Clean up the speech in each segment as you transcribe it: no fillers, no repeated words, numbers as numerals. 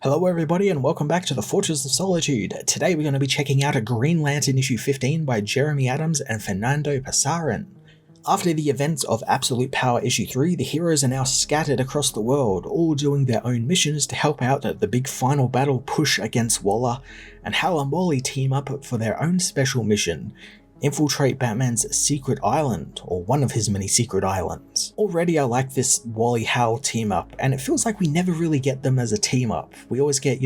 Hello everybody and welcome back to the Fortress of Solitude. Today we're going to be checking out a Green Lantern issue 15 by Jeremy Adams and Fernando Pasarin. After the events of Absolute Power issue 3, the heroes are now scattered across the world, all doing their own missions to help out at the big final battle push against Waller, and Hal and Wally team up for their own special mission: infiltrate Batman's secret island, or one of his many secret islands. Already I like this Wally-Hal team up, and it feels like we never really get them as a team up. We always get,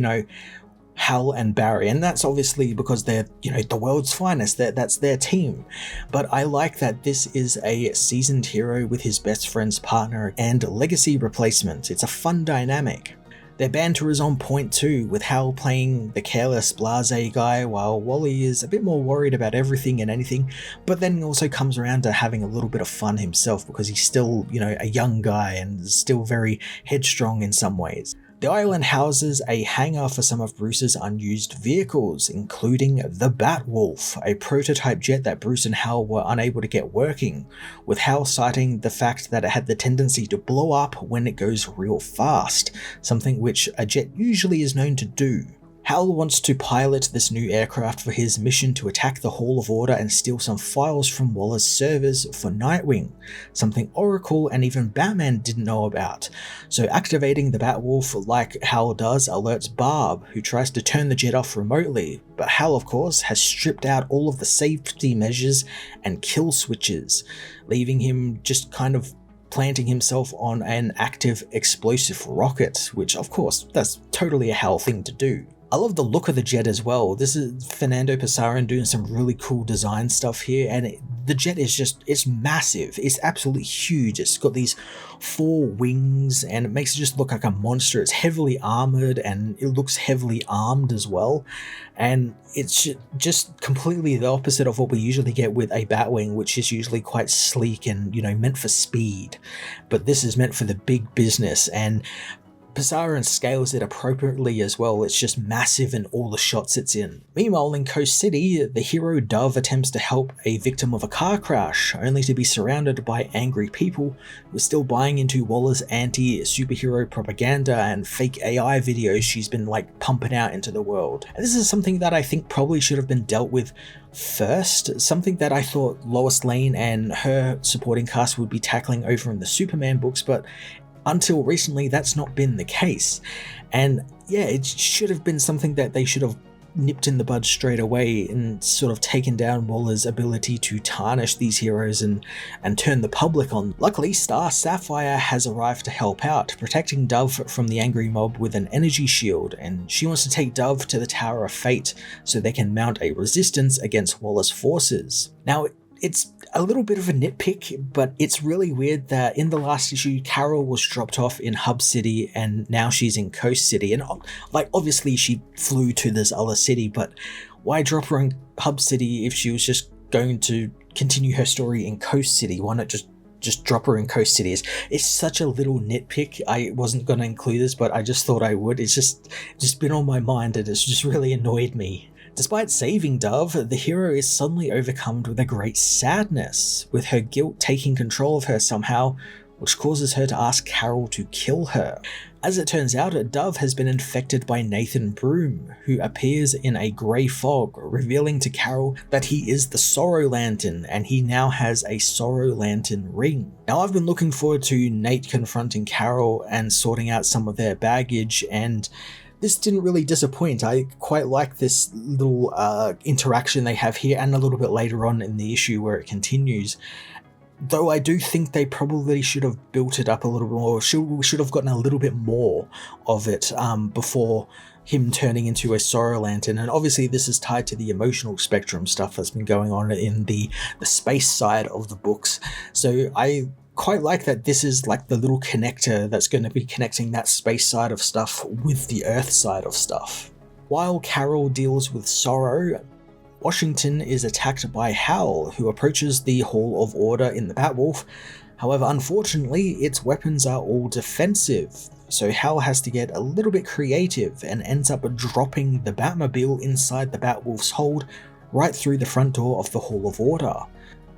Hal and Barry, and that's obviously because they're, the world's finest, that's their team. But I like that this is a seasoned hero with his best friend's partner and legacy replacement. It's a fun dynamic. Their banter is on point too, with Hal playing the careless blasé guy while Wally is a bit more worried about everything and anything, but then also comes around to having a little bit of fun himself because he's still, a young guy and still very headstrong in some ways. The island houses a hangar for some of Bruce's unused vehicles, including the Batwolf, a prototype jet that Bruce and Hal were unable to get working, with Hal citing the fact that it had the tendency to blow up when it goes real fast, something which a jet usually is known to do. Hal wants to pilot this new aircraft for his mission to attack the Hall of Order and steal some files from Waller's servers for Nightwing, something Oracle and even Batman didn't know about. So activating the Batwolf like Hal does alerts Barb, who tries to turn the jet off remotely, but Hal of course has stripped out all of the safety measures and kill switches, leaving him just kind of planting himself on an active explosive rocket, which of course that's totally a Hal thing to do. I love the look of the jet as well. This is Fernando Pasarin doing some really cool design stuff here, and the jet is it's massive. It's absolutely huge. It's got these 4 wings and it makes it just look like a monster. It's heavily armored and it looks heavily armed as well. And it's just completely the opposite of what we usually get with a Batwing, which is usually quite sleek and, meant for speed. But this is meant for the big business, and Pasarin scales it appropriately as well. It's just massive in all the shots it's in. Meanwhile, in Coast City, the hero Dove attempts to help a victim of a car crash, only to be surrounded by angry people who are still buying into Waller's anti-superhero propaganda and fake AI videos she's been pumping out into the world. And this is something that I think probably should have been dealt with first, something that I thought Lois Lane and her supporting cast would be tackling over in the Superman books, but until recently, that's not been the case. And yeah, it should have been something that they should have nipped in the bud straight away and sort of taken down Waller's ability to tarnish these heroes and turn the public on. Luckily, Star Sapphire has arrived to help out, protecting Dove from the angry mob with an energy shield, and she wants to take Dove to the Tower of Fate so they can mount a resistance against Waller's forces. Now, it's a little bit of a nitpick, but it's really weird that in the last issue, Carol was dropped off in Hub City and now she's in Coast City. And obviously she flew to this other city, but why drop her in Hub City if she was just going to continue her story in Coast City? Why not just drop her in Coast City? It's such a little nitpick. I wasn't going to include this, but I just thought I would. It's just been on my mind and it's just really annoyed me. Despite saving Dove, the hero is suddenly overcome with a great sadness, with her guilt taking control of her somehow, which causes her to ask Carol to kill her. As it turns out, Dove has been infected by Nathan Broom, who appears in a grey fog, revealing to Carol that he is the Sorrow Lantern, and he now has a Sorrow Lantern ring. Now, I've been looking forward to Nate confronting Carol and sorting out some of their baggage, and this didn't really disappoint. I quite like this little interaction they have here and a little bit later on in the issue where it continues. Though I do think they probably should have built it up a little more, should have gotten a little bit more of it before him turning into a Sorrow Lantern. And obviously this is tied to the emotional spectrum stuff that's been going on in the space side of the books. So I quite like that this is the little connector that's going to be connecting that space side of stuff with the Earth side of stuff. While Carol deals with sorrow, Washington is attacked by Hal, who approaches the Hall of Order in the Batwolf. However, unfortunately, its weapons are all defensive, so Hal has to get a little bit creative and ends up dropping the Batmobile inside the Batwolf's hold right through the front door of the Hall of Order.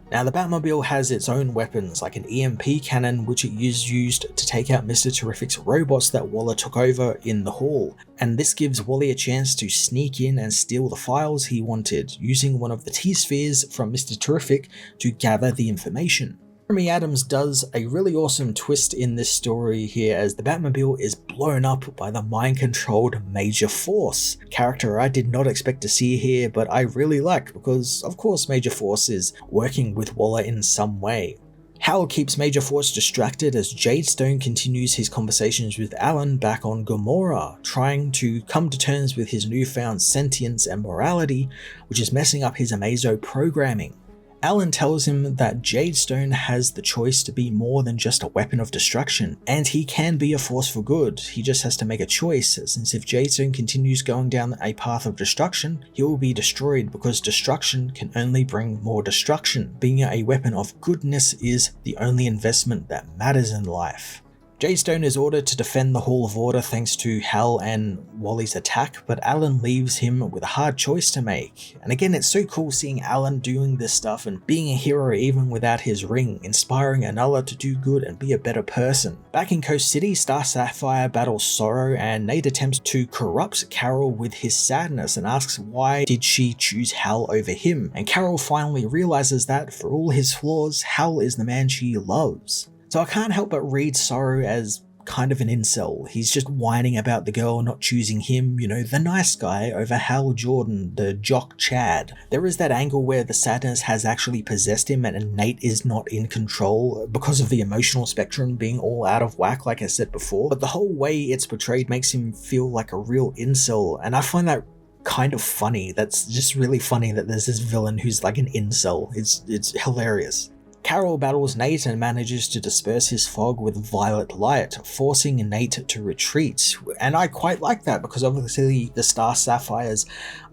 Now, the Batmobile has its own weapons, like an EMP cannon, which it used to take out Mr. Terrific's robots that Waller took over in the hall, and this gives Wally a chance to sneak in and steal the files he wanted, using one of the T-spheres from Mr. Terrific to gather the information. Jeremy Adams does a really awesome twist in this story here as the Batmobile is blown up by the mind-controlled Major Force, character I did not expect to see here but I really like because of course Major Force is working with Waller in some way. Hal keeps Major Force distracted as Jade Stone continues his conversations with Alan back on Gomorrah, trying to come to terms with his newfound sentience and morality, which is messing up his Amazo programming. Alan tells him that Jade Stone has the choice to be more than just a weapon of destruction, and he can be a force for good. He just has to make a choice, since if Jade Stone continues going down a path of destruction, he will be destroyed because destruction can only bring more destruction. Being a weapon of goodness is the only investment that matters in life. Jade Stone is ordered to defend the Hall of Order thanks to Hal and Wally's attack, but Alan leaves him with a hard choice to make. And again, it's so cool seeing Alan doing this stuff and being a hero even without his ring, inspiring another to do good and be a better person. Back in Coast City, Star Sapphire battles Sorrow and Nate attempts to corrupt Carol with his sadness and asks why did she choose Hal over him, and Carol finally realizes that for all his flaws, Hal is the man she loves. So I can't help but read Sorrow as kind of an incel. He's just whining about the girl not choosing him, you know, the nice guy over Hal Jordan, the jock Chad. There is that angle where the sadness has actually possessed him and Nate is not in control because of the emotional spectrum being all out of whack, like I said before. But the whole way it's portrayed makes him feel like a real incel, and I find that kind of funny. That's just really funny that there's this villain who's like an incel. It's hilarious. Carol battles Nate and manages to disperse his fog with violet light, forcing Nate to retreat. And I quite like that because obviously the Star Sapphires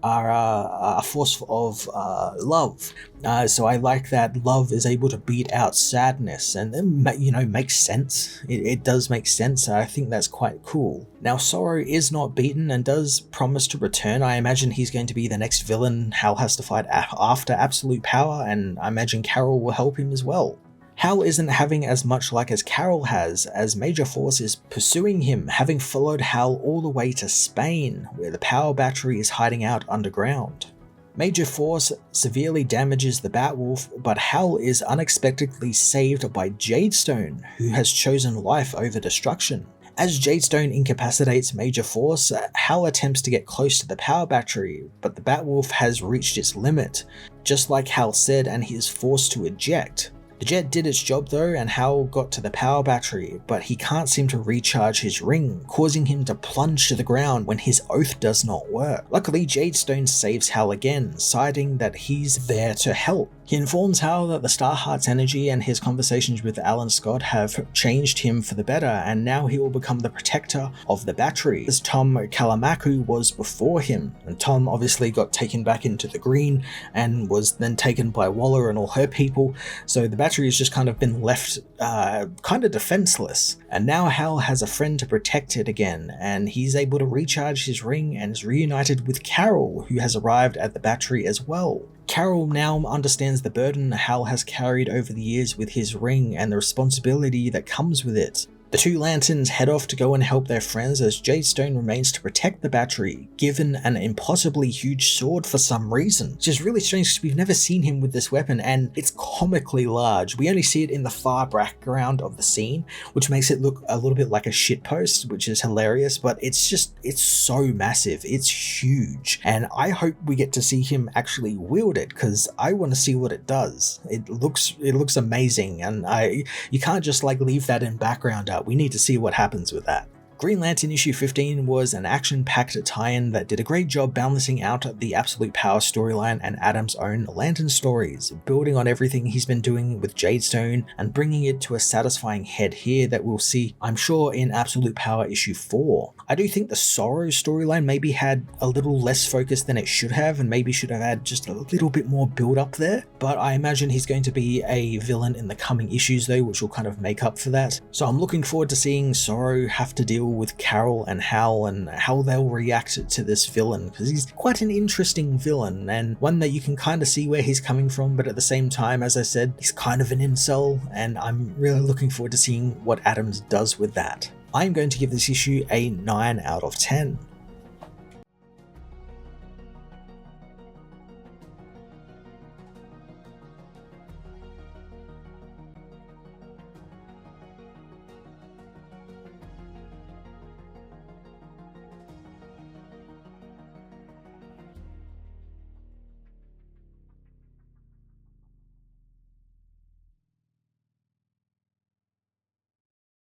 are a force of love. So I like that love is able to beat out sadness, and then, you know, makes sense. It does make sense. I think that's quite cool. Now, Sorrow is not beaten and does promise to return. I imagine he's going to be the next villain Hal has to fight after Absolute Power, and I imagine Carol will help him as well. Hal isn't having as much luck as Carol has, as Major Force is pursuing him, having followed Hal all the way to Spain, where the power battery is hiding out underground. Major Force severely damages the Batwolf, but Hal is unexpectedly saved by Jade Stone, who has chosen life over destruction. As Jade Stone incapacitates Major Force, Hal attempts to get close to the power battery, but the Batwolf has reached its limit, just like Hal said, and he is forced to eject. The jet did its job though, and Hal got to the power battery, but he can't seem to recharge his ring, causing him to plunge to the ground when his oath does not work. Luckily, Jade Stone saves Hal again, citing that he's there to help. He informs Hal that the Starheart's energy and his conversations with Alan Scott have changed him for the better, and now he will become the protector of the battery, as Tom Kalamaku was before him. And Tom obviously got taken back into the green and was then taken by Waller and all her people, so the battery has just kind of been left kind of defenseless. And now Hal has a friend to protect it again, and he's able to recharge his ring and is reunited with Carol, who has arrived at the battery as well. Carol now understands the burden Hal has carried over the years with his ring and the responsibility that comes with it. The two Lanterns head off to go and help their friends as Jade Stone remains to protect the battery, given an impossibly huge sword for some reason. Which is really strange because we've never seen him with this weapon, and it's comically large. We only see it in the far background of the scene, which makes it look a little bit like a shitpost, which is hilarious, but it's so massive. It's huge, and I hope we get to see him actually wield it because I want to see what it does. It looks amazing, and you can't just like leave that in background. We need to see what happens with that. Green Lantern issue 15 was an action-packed tie-in that did a great job balancing out the Absolute Power storyline and Adam's own Lantern stories, building on everything he's been doing with Jade Stone and bringing it to a satisfying head here that we'll see, I'm sure, in Absolute Power issue 4. I do think the Sorrow storyline maybe had a little less focus than it should have, and maybe should have had just a little bit more build up there, but I imagine he's going to be a villain in the coming issues though, which will kind of make up for that. So I'm looking forward to seeing Sorrow have to deal deal with Carol and Hal and how they'll react to this villain, because he's quite an interesting villain and one that you can kind of see where he's coming from, but at the same time, as I said, he's kind of an incel, and I'm really looking forward to seeing what Adams does with that. I'm going to give this issue a 9 out of 10.